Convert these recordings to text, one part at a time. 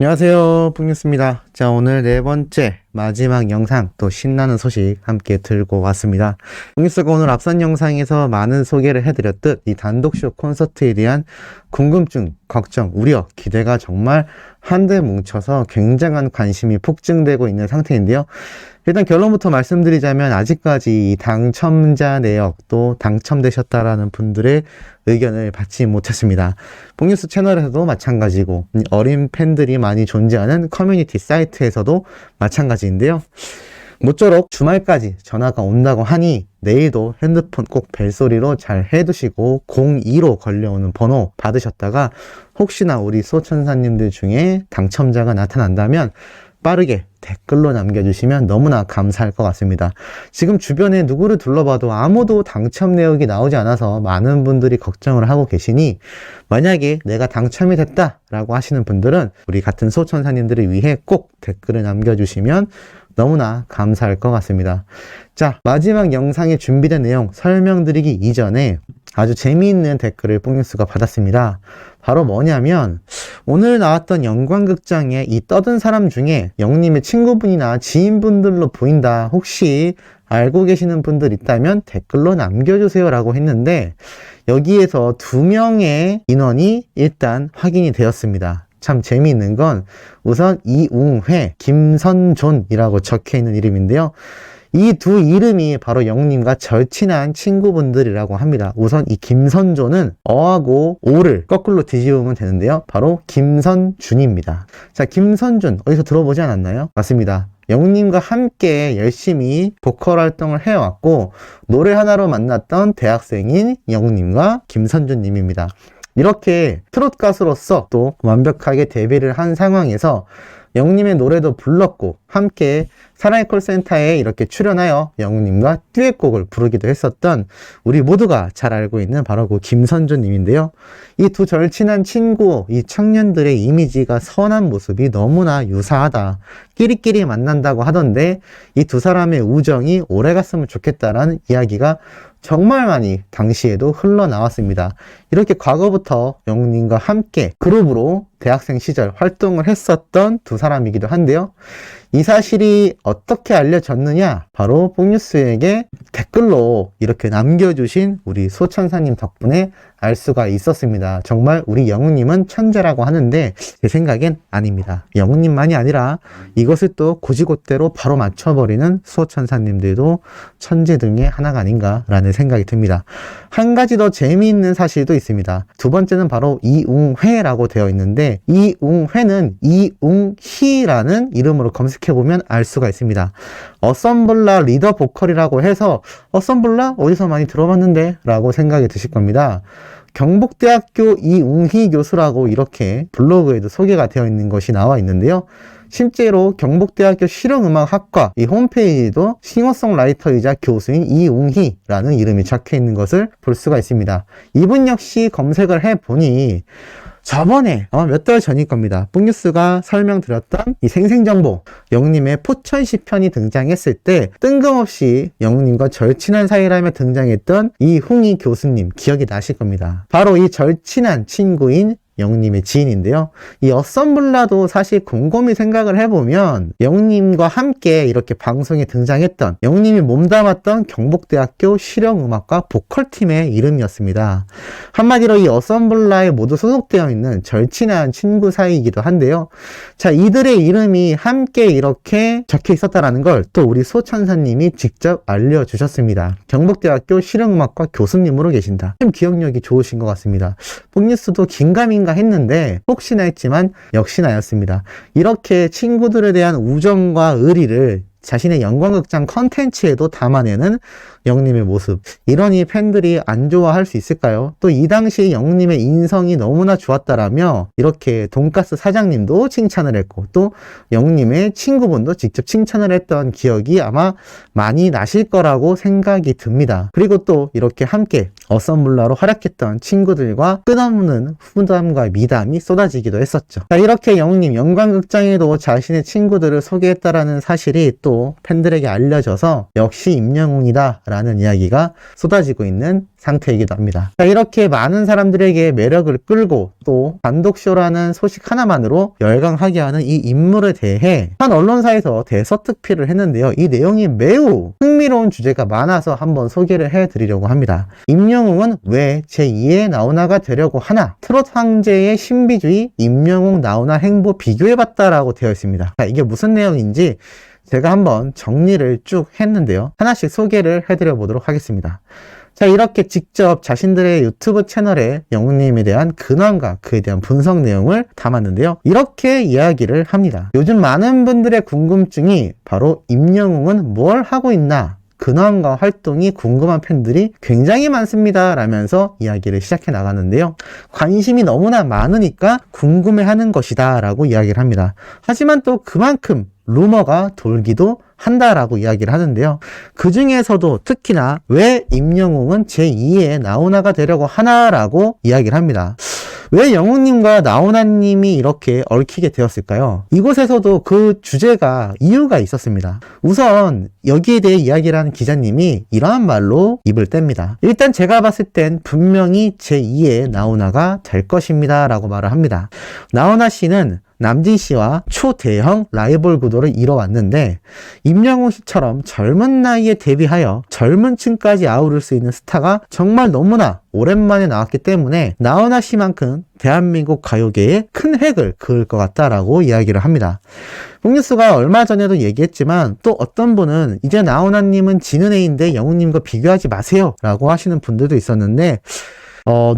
안녕하세요, 풍뉴스입니다. 자, 오늘 네 번째 마지막 영상, 또 신나는 소식 함께 들고 왔습니다. 풍뉴스가 오늘 앞선 영상에서 많은 소개를 해드렸듯 이 단독쇼 콘서트에 대한 궁금증, 걱정, 우려, 기대가 정말 한데 뭉쳐서 굉장한 관심이 폭증되고 있는 상태인데요. 일단 결론부터 말씀드리자면 아직까지 이 당첨자 내역 또 당첨되셨다라는 분들의 의견을 받지 못했습니다. 폭뉴스 채널에서도 마찬가지고 어린 팬들이 많이 존재하는 커뮤니티 사이트에서도 마찬가지인데요. 모쪼록 주말까지 전화가 온다고 하니 내일도 핸드폰 꼭 벨소리로 잘 해두시고 02로 걸려오는 번호 받으셨다가 혹시나 우리 소천사님들 중에 당첨자가 나타난다면 빠르게 댓글로 남겨주시면 너무나 감사할 것 같습니다. 지금 주변에 누구를 둘러봐도 아무도 당첨 내역이 나오지 않아서 많은 분들이 걱정을 하고 계시니 만약에 내가 당첨이 됐다 라고 하시는 분들은 우리 같은 소천사님들을 위해 꼭 댓글을 남겨주시면 너무나 감사할 것 같습니다. 자, 마지막 영상에 준비된 내용 설명드리기 이전에 아주 재미있는 댓글을 폭뉴스가 받았습니다. 바로 뭐냐면 오늘 나왔던 영광극장에 이 떠든 사람 중에 영님의 친구분이나 지인분들로 보인다. 혹시 알고 계시는 분들 있다면 댓글로 남겨주세요 라고 했는데 여기에서 2명의 인원이 일단 확인이 되었습니다. 참 재미있는 건 우선 이웅회, 김선존이라고 적혀있는 이름인데요. 이 두 이름이 바로 영님과 절친한 친구분들이라고 합니다. 우선 이 김선조는 어하고 오를 거꾸로 뒤집으면 되는데요. 바로 김선준입니다. 자, 김선준 어디서 들어보지 않았나요? 맞습니다. 영님과 함께 열심히 보컬 활동을 해왔고 노래 하나로 만났던 대학생인 영님과 김선준님입니다. 이렇게 트롯 가수로서 또 완벽하게 데뷔를 한 상황에서 영님의 노래도 불렀고 함께 사랑의 콜센터에 이렇게 출연하여 영님과 듀엣곡을 부르기도 했었던 우리 모두가 잘 알고 있는 바로 그 김선준 님인데요. 이 두 절친한 친구, 이 청년들의 이미지가 선한 모습이 너무나 유사하다. 끼리끼리 만난다고 하던데 이 두 사람의 우정이 오래갔으면 좋겠다라는 이야기가 정말 많이 당시에도 흘러나왔습니다. 이렇게 과거부터 영님과 함께 그룹으로 대학생 시절 활동을 했었던 두 사람이기도 한데요. 이 사실이 어떻게 알려졌느냐? 바로 폭뉴스에게 댓글로 이렇게 남겨주신 우리 소천사님 덕분에 알 수가 있었습니다. 정말 우리 영웅님은 천재라고 하는데 제 생각엔 아닙니다. 영웅님만이 아니라 이것을 또 고지곳대로 바로 맞춰버리는 소천사님들도 천재 중에 하나가 아닌가라는 생각이 듭니다. 한 가지 더 재미있는 사실도 있습니다. 두 번째는 바로 이웅회라고 되어 있는데 이웅회는 이웅희라는 이름으로 검색해보면 알 수가 있습니다. 어썸블라 리더 보컬이라고 해서 어썸블라 어디서 많이 들어봤는데 라고 생각이 드실 겁니다. 경북대학교 이웅희 교수라고 이렇게 블로그에도 소개가 되어 있는 것이 나와 있는데요. 실제로 경북대학교 실용음악학과 이 홈페이지도 싱어송라이터이자 교수인 이웅희라는 이름이 적혀 있는 것을 볼 수가 있습니다. 이분 역시 검색을 해보니 저번에 아마 몇 달 전일 겁니다. 폭뉴스가 설명드렸던 이 생생정보 영님의 포천시 편이 등장했을 때 뜬금없이 영님과 절친한 사이라며 등장했던 이홍희 교수님 기억이 나실 겁니다. 바로 이 절친한 친구인 영님의 지인인데요. 이 어썸블라도 사실 곰곰이 생각을 해보면 영님과 함께 이렇게 방송에 등장했던 영님이 몸담았던 경북대학교 실용음악과 보컬팀의 이름이었습니다. 한마디로 이 어썸블라에 모두 소속되어 있는 절친한 친구 사이이기도 한데요. 자, 이들의 이름이 함께 이렇게 적혀 있었다는 걸 또 우리 소천사님이 직접 알려주셨습니다. 경북대학교 실용음악과 교수님으로 계신다. 좀 기억력이 좋으신 것 같습니다. 폭뉴스도 긴가민가 했는데 혹시나 했지만 역시나였습니다. 이렇게 친구들에 대한 우정과 의리를 자신의 영광극장 컨텐츠에도 담아내는 영님의 모습, 이러니 팬들이 안 좋아할 수 있을까요? 또 이 당시 영님의 인성이 너무나 좋았다라며 이렇게 돈가스 사장님도 칭찬을 했고 또 영님의 친구분도 직접 칭찬을 했던 기억이 아마 많이 나실 거라고 생각이 듭니다. 그리고 또 이렇게 함께 어썸블라로 활약했던 친구들과 끝없는 후담과 미담이 쏟아지기도 했었죠. 자, 이렇게 영님 영광극장에도 자신의 친구들을 소개했다라는 사실이 또 팬들에게 알려져서 역시 임영웅이다 라는 이야기가 쏟아지고 있는 상태이기도 합니다. 자, 이렇게 많은 사람들에게 매력을 끌고 또 단독쇼라는 소식 하나만으로 열광하게 하는 이 인물에 대해 한 언론사에서 대서특필을 했는데요. 이 내용이 매우 흥미로운 주제가 많아서 한번 소개를 해드리려고 합니다. 임영웅은 왜 제2의 나훈아가 되려고 하나? 트롯 황제의 신비주의 임영웅 나훈아 행보 비교해봤다라고 되어 있습니다. 자, 이게 무슨 내용인지 제가 한번 정리를 쭉 했는데요. 하나씩 소개를 해드려 보도록 하겠습니다. 자, 이렇게 직접 자신들의 유튜브 채널에 영웅님에 대한 근황과 그에 대한 분석 내용을 담았는데요. 이렇게 이야기를 합니다. 요즘 많은 분들의 궁금증이 바로 임영웅은 뭘 하고 있나? 근황과 활동이 궁금한 팬들이 굉장히 많습니다 라면서 이야기를 시작해 나가는데요. 관심이 너무나 많으니까 궁금해하는 것이다 라고 이야기를 합니다. 하지만 또 그만큼 루머가 돌기도 한다라고 이야기를 하는데요. 그 중에서도 특히나 왜 임영웅은 제2의 나훈아가 되려고 하나라고 이야기를 합니다. 왜 영웅님과 나훈아님이 이렇게 얽히게 되었을까요? 이곳에서도 그 주제가 이유가 있었습니다. 우선 여기에 대해 이야기를 하는 기자님이 이러한 말로 입을 뗍니다. 일단 제가 봤을 땐 분명히 제2의 나훈아가 될 것입니다 라고 말을 합니다. 나훈아 씨는 남진 씨와 초대형 라이벌 구도를 이뤄왔는데 임영웅 씨처럼 젊은 나이에 데뷔하여 젊은 층까지 아우를 수 있는 스타가 정말 너무나 오랜만에 나왔기 때문에 나훈아 씨만큼 대한민국 가요계에 큰 획을 그을 것 같다라고 이야기를 합니다. 홍뉴스가 얼마 전에도 얘기했지만 또 어떤 분은 이제 나훈아님은 지는 애인데 영웅님과 비교하지 마세요 라고 하시는 분들도 있었는데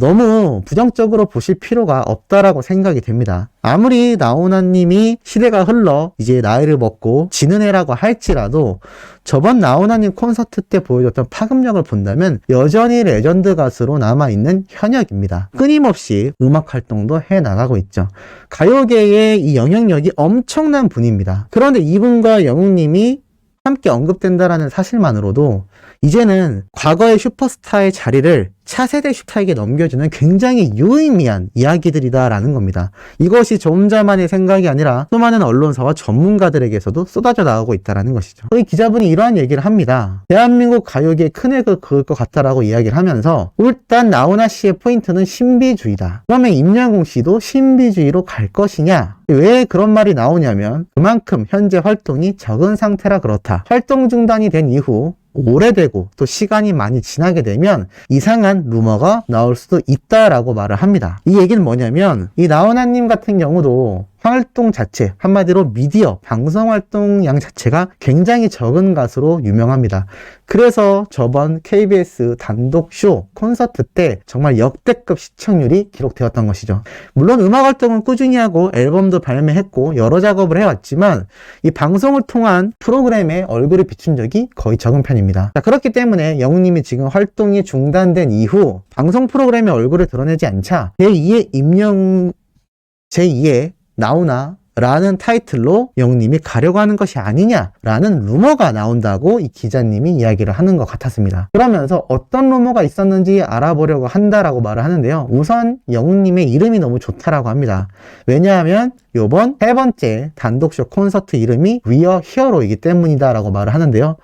너무 부정적으로 보실 필요가 없다라고 생각이 됩니다. 아무리 나훈아님이 시대가 흘러 이제 나이를 먹고 지는 애라고 할지라도 저번 나훈아님 콘서트 때 보여줬던 파급력을 본다면 여전히 레전드 가수로 남아있는 현역입니다. 끊임없이 음악 활동도 해나가고 있죠. 가요계의 이 영향력이 엄청난 분입니다. 그런데 이분과 영웅님이 함께 언급된다라는 사실만으로도 이제는 과거의 슈퍼스타의 자리를 차세대 슈타에게 넘겨주는 굉장히 유의미한 이야기들이다라는 겁니다. 이것이 저 혼자만의 생각이 아니라 수많은 언론사와 전문가들에게서도 쏟아져 나오고 있다는 것이죠. 이 기자분이 이러한 얘기를 합니다. 대한민국 가요계에 큰 획을 그을 것 같다라고 이야기를 하면서 일단 나훈아 씨의 포인트는 신비주의다. 그러면 임영웅 씨도 신비주의로 갈 것이냐? 왜 그런 말이 나오냐면 그만큼 현재 활동이 적은 상태라 그렇다. 활동 중단이 된 이후 오래되고 또 시간이 많이 지나게 되면 이상한 루머가 나올 수도 있다라고 말을 합니다. 이 얘기는 뭐냐면 이 나훈아님 같은 경우도 활동 자체, 한마디로 미디어, 방송 활동량 자체가 굉장히 적은 가수로 유명합니다. 그래서 저번 KBS 단독쇼 콘서트 때 정말 역대급 시청률이 기록되었던 것이죠. 물론 음악 활동은 꾸준히 하고 앨범도 발매했고 여러 작업을 해왔지만 이 방송을 통한 프로그램에 얼굴이 비춘 적이 거의 적은 편입니다. 자, 그렇기 때문에 영웅님이 지금 활동이 중단된 이후 방송 프로그램에 얼굴을 드러내지 않자 제2의 임영웅, 제2의 나훈아 라는 타이틀로 영웅님이 가려고 하는 것이 아니냐라는 루머가 나온다고 이 기자님이 이야기를 하는 것 같았습니다. 그러면서 어떤 루머가 있었는지 알아보려고 한다라고 말을 하는데요. 우선 영웅님의 이름이 너무 좋다라고 합니다. 왜냐하면 요번 세 번째 단독쇼 콘서트 이름이 We Are Hero이기 때문이다 라고 말을 하는데요.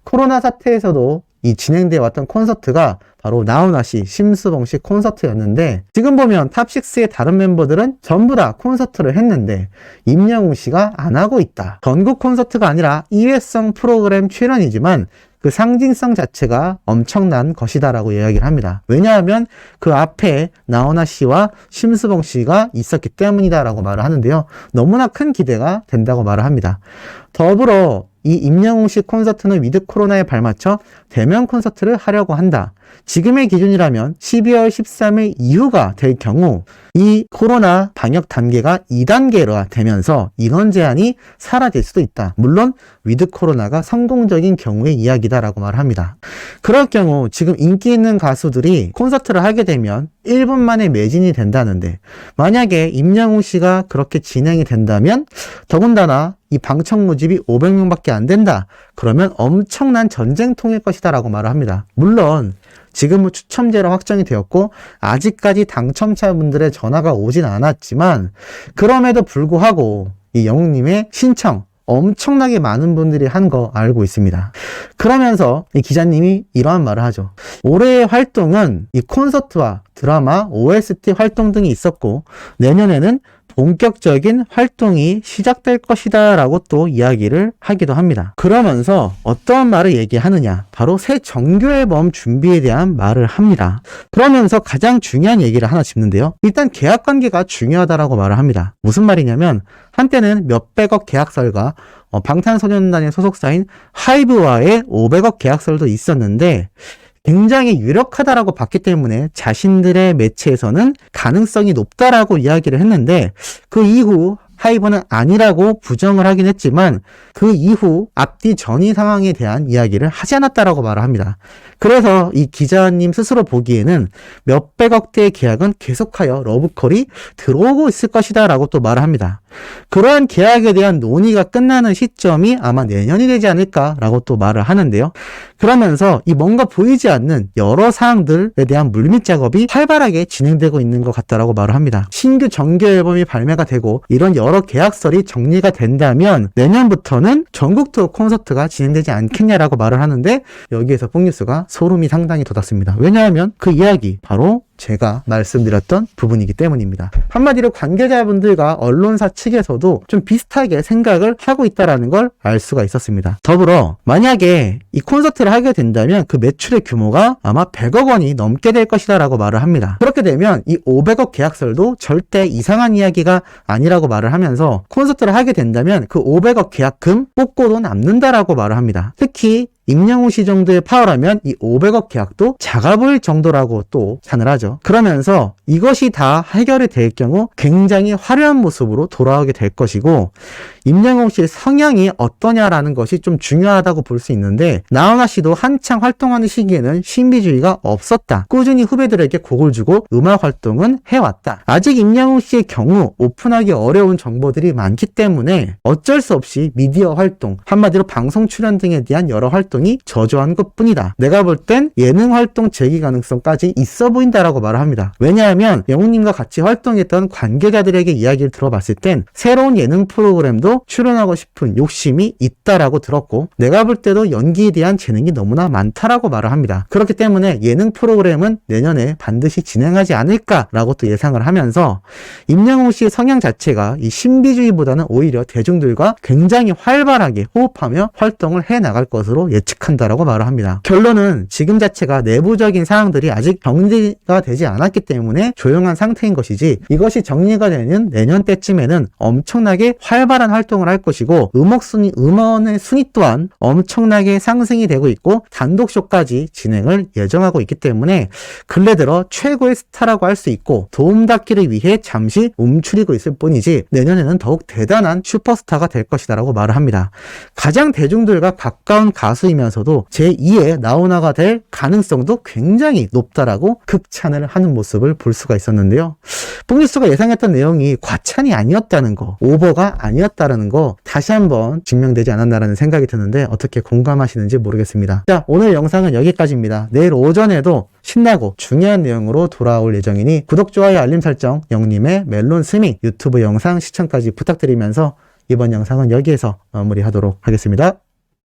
코로나 사태에서도 이 진행되어 왔던 콘서트가 바로 나훈아 씨, 심수봉 씨 콘서트였는데 지금 보면 탑6의 다른 멤버들은 전부 다 콘서트를 했는데 임영웅 씨가 안 하고 있다. 전국 콘서트가 아니라 2회성 프로그램 출연이지만 그 상징성 자체가 엄청난 것이다 라고 이야기를 합니다. 왜냐하면 그 앞에 나훈아 씨와 심수봉 씨가 있었기 때문이다 라고 말을 하는데요. 너무나 큰 기대가 된다고 말을 합니다. 더불어 이 임영웅 씨 콘서트는 위드 코로나에 발맞춰 대면 콘서트를 하려고 한다. 지금의 기준이라면 12월 13일 이후가 될 경우 이 코로나 방역 단계가 2단계로 되면서 인원 제한이 사라질 수도 있다. 물론 위드 코로나가 성공적인 경우의 이야기다라고 말합니다. 그럴 경우 지금 인기 있는 가수들이 콘서트를 하게 되면 1분 만에 매진이 된다는데 만약에 임영웅 씨가 그렇게 진행이 된다면 더군다나 이 방청 모집이 500명밖에 안 된다. 그러면 엄청난 전쟁통일 것이다 라고 말을 합니다. 물론 지금은 추첨제로 확정이 되었고 아직까지 당첨자분들의 전화가 오진 않았지만 그럼에도 불구하고 이 영웅님의 신청 엄청나게 많은 분들이 한 거 알고 있습니다. 그러면서 이 기자님이 이러한 말을 하죠. 올해의 활동은 이 콘서트와 드라마, OST 활동 등이 있었고 내년에는 본격적인 활동이 시작될 것이다 라고 또 이야기를 하기도 합니다. 그러면서 어떠한 말을 얘기하느냐, 바로 새 정규 앨범 준비에 대한 말을 합니다. 그러면서 가장 중요한 얘기를 하나 짚는데요. 일단 계약 관계가 중요하다라고 말을 합니다. 무슨 말이냐면 한때는 몇백억 계약설과 방탄소년단의 소속사인 하이브와의 500억 계약설도 있었는데 굉장히 유력하다라고 봤기 때문에 자신들의 매체에서는 가능성이 높다라고 이야기를 했는데 그 이후 하이브는 아니라고 부정을 하긴 했지만 그 이후 앞뒤 전이 상황에 대한 이야기를 하지 않았다라고 말을 합니다. 그래서 이 기자님 스스로 보기에는 몇백억대의 계약은 계속하여 러브콜이 들어오고 있을 것이다 라고 또 말을 합니다. 그러한 계약에 대한 논의가 끝나는 시점이 아마 내년이 되지 않을까라고 또 말을 하는데요. 그러면서 이 뭔가 보이지 않는 여러 사항들에 대한 물밑 작업이 활발하게 진행되고 있는 것 같다라고 말을 합니다. 신규 정규 앨범이 발매가 되고 이런 여러 계약설이 정리가 된다면 내년부터는 전국 투어 콘서트가 진행되지 않겠냐라고 말을 하는데 여기에서 뽕뉴스가 소름이 상당히 돋았습니다. 왜냐하면 그 이야기 바로 제가 말씀드렸던 부분이기 때문입니다. 한마디로 관계자분들과 언론사 측에서도 좀 비슷하게 생각을 하고 있다는 걸 알 수가 있었습니다. 더불어 만약에 이 콘서트를 하게 된다면 그 매출의 규모가 아마 100억 원이 넘게 될 것이다 라고 말을 합니다. 그렇게 되면 이 500억 계약설도 절대 이상한 이야기가 아니라고 말을 하면서 콘서트를 하게 된다면 그 500억 계약금 뽑고도 남는다라고 말을 합니다. 특히 임영웅 씨 정도의 파워라면 이 500억 계약도 작아 보일 정도라고 또 찬을 하죠. 그러면서 이것이 다 해결이 될 경우 굉장히 화려한 모습으로 돌아오게 될 것이고 임영웅 씨의 성향이 어떠냐라는 것이 좀 중요하다고 볼 수 있는데 나훈아 씨도 한창 활동하는 시기에는 신비주의가 없었다. 꾸준히 후배들에게 곡을 주고 음악 활동은 해왔다. 아직 임영웅 씨의 경우 오픈하기 어려운 정보들이 많기 때문에 어쩔 수 없이 미디어 활동, 한마디로 방송 출연 등에 대한 여러 활동이 저조한 것뿐이다. 내가 볼 땐 예능 활동 재기 가능성까지 있어 보인다라고 말을 합니다. 왜냐하면 영웅님과 같이 활동했던 관계자들에게 이야기를 들어봤을 땐 새로운 예능 프로그램도 출연하고 싶은 욕심이 있다라고 들었고 내가 볼 때도 연기에 대한 재능이 너무나 많다라고 말을 합니다. 그렇기 때문에 예능 프로그램은 내년에 반드시 진행하지 않을까라고 또 예상을 하면서 임영웅 씨의 성향 자체가 이 신비주의보다는 오히려 대중들과 굉장히 활발하게 호흡하며 활동을 해나갈 것으로 예측한다라고 말을 합니다. 결론은 지금 자체가 내부적인 사항들이 아직 정리가 되지 않았기 때문에 조용한 상태인 것이지 이것이 정리가 되는 내년 때쯤에는 엄청나게 활발한 활동을 할 것이고 음원의 순위 또한 엄청나게 상승이 되고 있고 단독쇼까지 진행을 예정하고 있기 때문에 근래 들어 최고의 스타라고 할 수 있고 도움닫기를 위해 잠시 움츠리고 있을 뿐이지 내년에는 더욱 대단한 슈퍼스타가 될 것이다 라고 말을 합니다. 가장 대중들과 가까운 가수이면서도 제2의 나훈아가 될 가능성도 굉장히 높다라고 극찬을 하는 모습을 볼 수가 있었는데요. 뽕뉴스가 예상했던 내용이 과찬이 아니었다는 거, 오버가 아니었다는 거 다시 한번 증명되지 않았나라는 생각이 드는데 어떻게 공감하시는지 모르겠습니다. 자, 오늘 영상은 여기까지입니다. 내일 오전에도 신나고 중요한 내용으로 돌아올 예정이니 구독, 좋아요, 알림 설정, 영님의 멜론 스밍 유튜브 영상 시청까지 부탁드리면서 이번 영상은 여기에서 마무리하도록 하겠습니다.